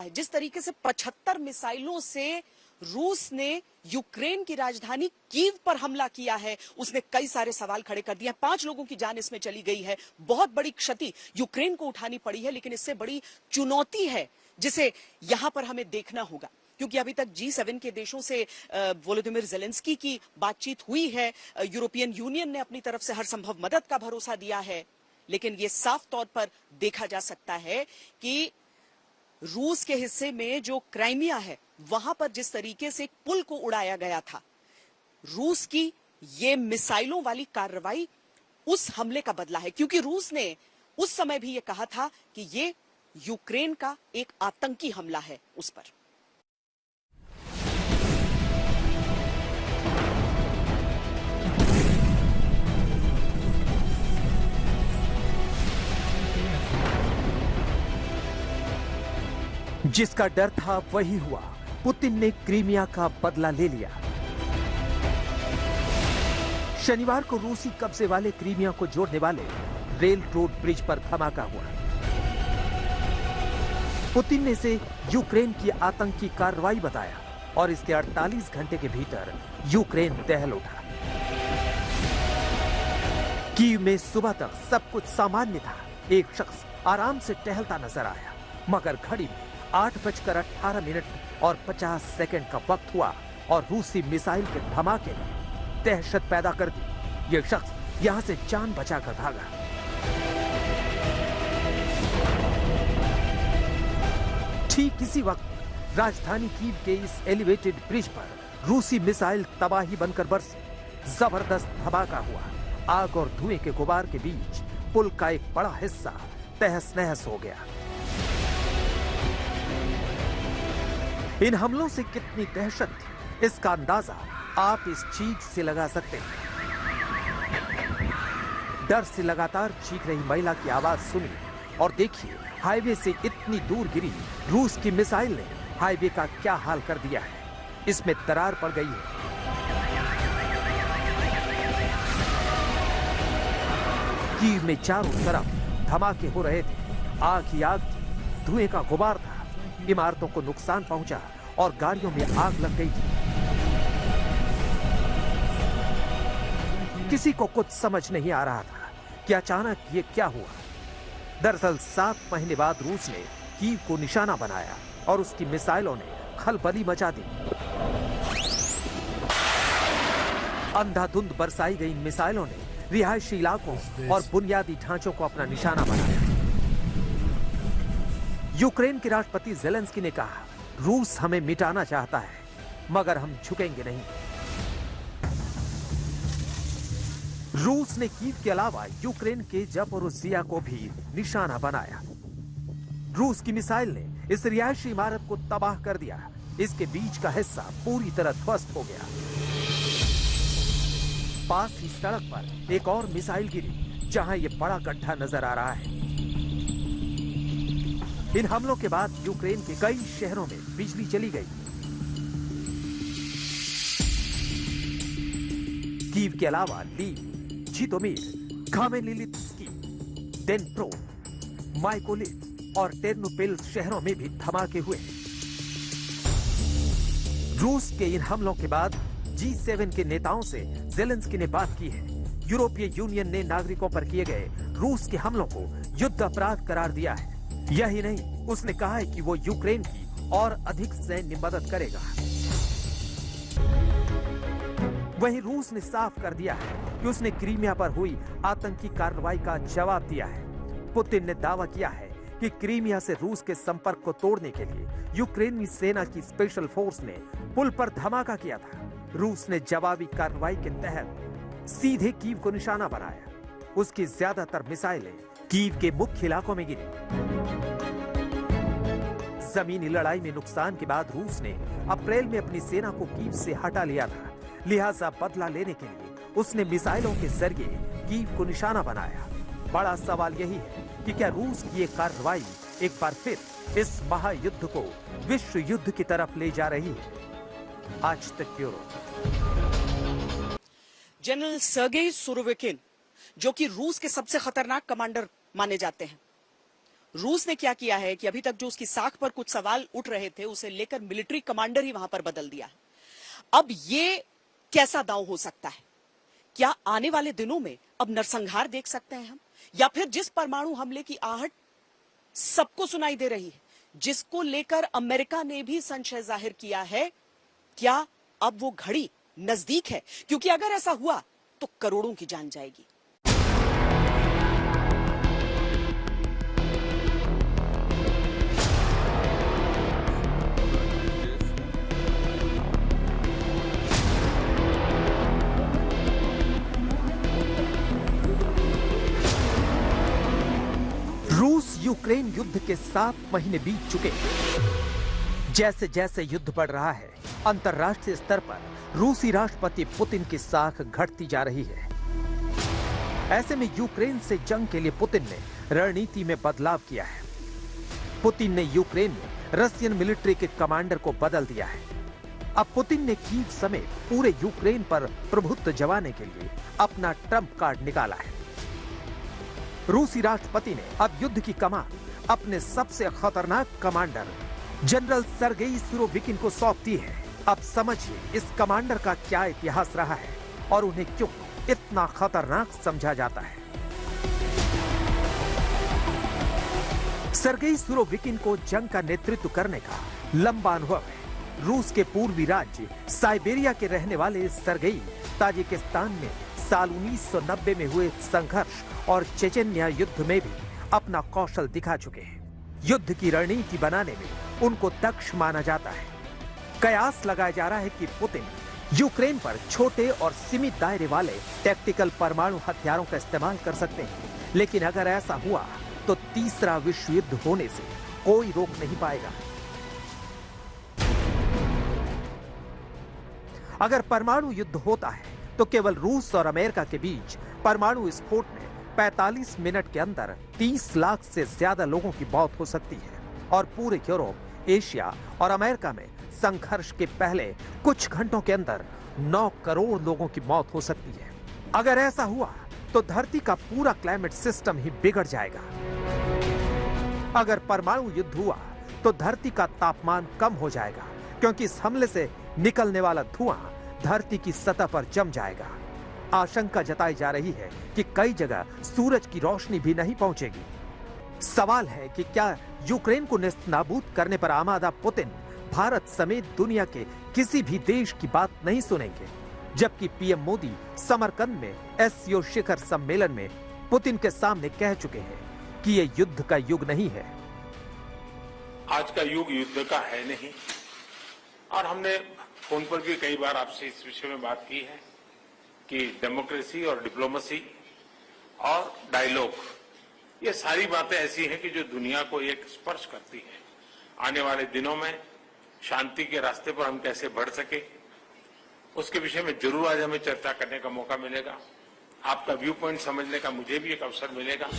है। जिस तरीके से 75 मिसाइलों से रूस ने यूक्रेन की राजधानी कीव पर हमला किया है, उसने कई सारे सवाल खड़े कर दिए। 5 लोगों की जान इसमें चली गई है। बहुत बड़ी क्षति यूक्रेन को उठानी पड़ी है, लेकिन इससे बड़ी चुनौती है जिसे यहां पर हमें देखना होगा, क्योंकि अभी तक G7 के देशों से वोलोदिमीर ज़ेलेंस्की की बातचीत हुई है। यूरोपियन यूनियन ने अपनी तरफ से हर संभव मदद का भरोसा दिया है, लेकिन यह साफ तौर पर देखा जा सकता है कि रूस के हिस्से में जो क्राइमिया है, वहां पर जिस तरीके से एक पुल को उड़ाया गया था, रूस की ये मिसाइलों वाली कार्रवाई उस हमले का बदला है, क्योंकि रूस ने उस समय भी ये कहा था कि ये यूक्रेन का एक आतंकी हमला है उस पर। जिसका डर था वही हुआ। पुतिन ने क्रीमिया का बदला ले लिया। शनिवार को रूसी कब्जे वाले क्रीमिया को जोड़ने वाले रेल रोड ब्रिज पर धमाका हुआ। पुतिन ने इसे यूक्रेन की आतंकी कार्रवाई बताया और इसके 48 घंटे के भीतर यूक्रेन दहल उठा। कीव में सुबह तक सब कुछ सामान्य था। एक शख्स आराम से टहलता नजर आया, मगर घड़ी में 8:18 और 50 सेकंड का वक्त हुआ और रूसी मिसाइल के धमाके ने दहशत पैदा कर दी। यह शख्स यहां से जान बचाकर भागा। ठीक इसी वक्त राजधानी कीव के इस एलिवेटेड ब्रिज पर रूसी मिसाइल तबाही बनकर बरसी। जबरदस्त धमाका हुआ। आग और धुएं के गुबार के बीच पुल का एक बड़ा हिस्सा तहस नहस हो गया। इन हमलों से कितनी दहशत थी, इसका अंदाजा आप इस चीख से लगा सकते हैं। डर से लगातार चीख रही महिला की आवाज सुनी और देखिए, हाईवे से इतनी दूर गिरी रूस की मिसाइल ने हाईवे का क्या हाल कर दिया है। इसमें दरार पड़ गई है। कीव में चारों तरफ धमाके हो रहे थे। आग ही आग थी, धुएं का गुबार था। इमारतों को नुकसान पहुंचा और गाड़ियों में आग लग गई थी। किसी को कुछ समझ नहीं आ रहा था कि अचानक ये क्या हुआ। दरअसल 7 महीने बाद रूस ने कीव को निशाना बनाया और उसकी मिसाइलों ने खलबली मचा दी। अंधाधुंध बरसाई गई मिसाइलों ने रिहायशी इलाकों और बुनियादी ढांचों को अपना निशाना बनाया। यूक्रेन के राष्ट्रपति ज़ेलेंस्की ने कहा, रूस हमें मिटाना चाहता है, मगर हम झुकेंगे नहीं। रूस ने कीव के अलावा यूक्रेन के ज़पोरिज़िया को भी निशाना बनाया। रूस की मिसाइल ने इस रिहायशी इमारत को तबाह कर दिया। इसके बीच का हिस्सा पूरी तरह ध्वस्त हो गया। पास ही सड़क पर एक और मिसाइल गिरी, जहां यह बड़ा गड्ढा नजर आ रहा है। इन हमलों के बाद यूक्रेन के कई शहरों में बिजली चली गई। कीव के अलावा लीव, झिटोमीर, खामेलनित्स्की, डेनप्रो, माइकोलिव और टेर्नोपिल शहरों में भी धमाके हुए। रूस के इन हमलों के बाद G7 के नेताओं से ज़ेलेंस्की ने बात की है। यूरोपीय यूनियन ने नागरिकों पर किए गए रूस के हमलों को युद्ध अपराध करार दिया है। यही नहीं, उसने कहा है कि वो यूक्रेन की और अधिक सैन्य मदद करेगा। वहीं रूस ने साफ कर दिया है कि उसने क्रीमिया पर हुई आतंकी कार्रवाई का जवाब दिया है। पुतिन ने दावा किया है कि क्रीमिया से रूस के संपर्क को तोड़ने के लिए यूक्रेनी सेना की स्पेशल फोर्स ने पुल पर धमाका किया था। रूस ने जवाबी कार्रवाई के तहत सीधे कीव को निशाना बनाया। उसकी ज्यादातर मिसाइलें कीव के मुख्य इलाकों में गिरी। जमीनी लड़ाई में नुकसान के बाद रूस ने अप्रैल में अपनी सेना को कीव से हटा लिया था। लिहाजा बदला लेने के लिए उसने मिसाइलों के जरिए कीव को निशाना बनाया। बड़ा सवाल यही है कि क्या रूस की ये कार्रवाई एक बार फिर इस महायुद्ध को विश्व युद्ध की तरफ ले जा रही है। आज तक ब्यूरो। जनरल सर्गेई सुरोविकिन, जो कि रूस के सबसे खतरनाक कमांडर माने जाते हैं, रूस ने क्या किया है कि अभी तक जो उसकी साख पर कुछ सवाल उठ रहे थे उसे लेकर मिलिट्री कमांडर ही वहां पर बदल दिया। अब ये कैसा दांव हो सकता है? क्या आने वाले दिनों में अब नरसंहार देख सकते हैं हम, या फिर जिस परमाणु हमले की आहट सबको सुनाई दे रही है, जिसको लेकर अमेरिका ने भी संशय जाहिर किया है, क्या अब वो घड़ी नजदीक है? क्योंकि अगर ऐसा हुआ तो करोड़ों की जान जाएगी। रूस यूक्रेन युद्ध के 7 महीने बीत चुके हैं। जैसे जैसे युद्ध बढ़ रहा है, अंतर्राष्ट्रीय स्तर पर रूसी राष्ट्रपति पुतिन की साख घटती जा रही है। ऐसे में यूक्रेन से जंग के लिए पुतिन ने रणनीति में बदलाव किया है। पुतिन ने यूक्रेन में रशियन मिलिट्री के कमांडर को बदल दिया है। अब पुतिन ने कीव समेत पूरे यूक्रेन पर प्रभुत्व जमाने के लिए अपना ट्रम्प कार्ड निकाला है। रूसी राष्ट्रपति ने अब युद्ध की कमान अपने सबसे खतरनाक कमांडर जनरल सर्गेई सुरोविकिन को सौंप दी है। अब समझिए इस कमांडर का क्या इतिहास रहा है और उन्हें क्यों इतना खतरनाक समझा जाता है। सर्गेई सुरोविकिन को जंग का नेतृत्व करने का लंबा अनुभव है। रूस के पूर्वी राज्य साइबेरिया के रहने वाले सर्गेई ताजिकिस्तान में साल 1990 में हुए संघर्ष और चेचन्या युद्ध में भी अपना कौशल दिखा चुके हैं। युद्ध की रणनीति बनाने में उनको दक्ष माना जाता है। कयास लगाया जा रहा है कि पुतिन यूक्रेन पर छोटे और सीमित दायरे वाले टैक्टिकल परमाणु हथियारों का इस्तेमाल कर सकते हैं, लेकिन अगर ऐसा हुआ तो तीसरा विश्व युद्ध होने से कोई रोक नहीं पाएगा। अगर परमाणु युद्ध होता है तो केवल रूस और अमेरिका के बीच परमाणु विस्फोट में 45 मिनट के अंदर 30 लाख से ज्यादा लोगों की मौत हो सकती है और पूरे यूरोप, एशिया और अमेरिका में संघर्ष के पहले कुछ घंटों के अंदर 9 करोड़ लोगों की मौत हो सकती है। अगर ऐसा हुआ तो धरती का पूरा क्लाइमेट सिस्टम ही बिगड़ जाएगा। अगर परमाणु युद्ध हुआ तो धरती का तापमान कम हो जाएगा, क्योंकि इस हमले से निकलने वाला धुआं धरती की सतह पर जम जाएगा। आशंका जताई जा रही है कि कई जगह सूरज की रोशनी भी नहीं पहुंचेगी। सवाल है कि क्या यूक्रेन को नेस्तनाबूद करने पर आमादा पुतिन भारत समेत दुनिया के किसी भी देश की बात नहीं सुनेंगे, जबकि पीएम मोदी समरकंद में एससीओ शिखर सम्मेलन में पुतिन के सामने कह चुके हैं कि यह युद्ध का युग नहीं है। आज का युग युद्ध का है नहीं, और हमने फोन पर भी कई बार आपसे इस विषय में बात की है कि डेमोक्रेसी और डिप्लोमेसी और डायलॉग, ये सारी बातें ऐसी हैं कि जो दुनिया को एक स्पर्श करती है। आने वाले दिनों में शांति के रास्ते पर हम कैसे बढ़ सके, उसके विषय में जरूर आज हमें चर्चा करने का मौका मिलेगा। आपका व्यू पॉइंट समझने का मुझे भी एक अवसर मिलेगा।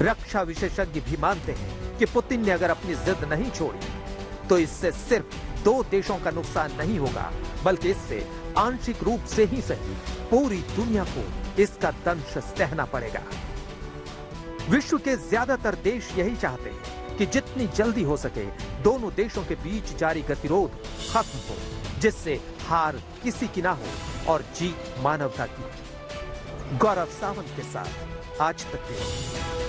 रक्षा विशेषज्ञ भी मानते हैं कि पुतिन ने अगर अपनी जिद नहीं छोड़ी तो इससे सिर्फ 2 देशों का नुकसान नहीं होगा, बल्कि इससे आंशिक रूप से ही सही पूरी दुनिया को इसका दंश सहना पड़ेगा। विश्व के ज्यादातर देश यही चाहते हैं कि जितनी जल्दी हो सके दोनों देशों के बीच जारी गतिरोध खत्म हो, जिससे हार किसी की ना हो और जीत मानवता की। गौरव सावंत के साथ आज तक।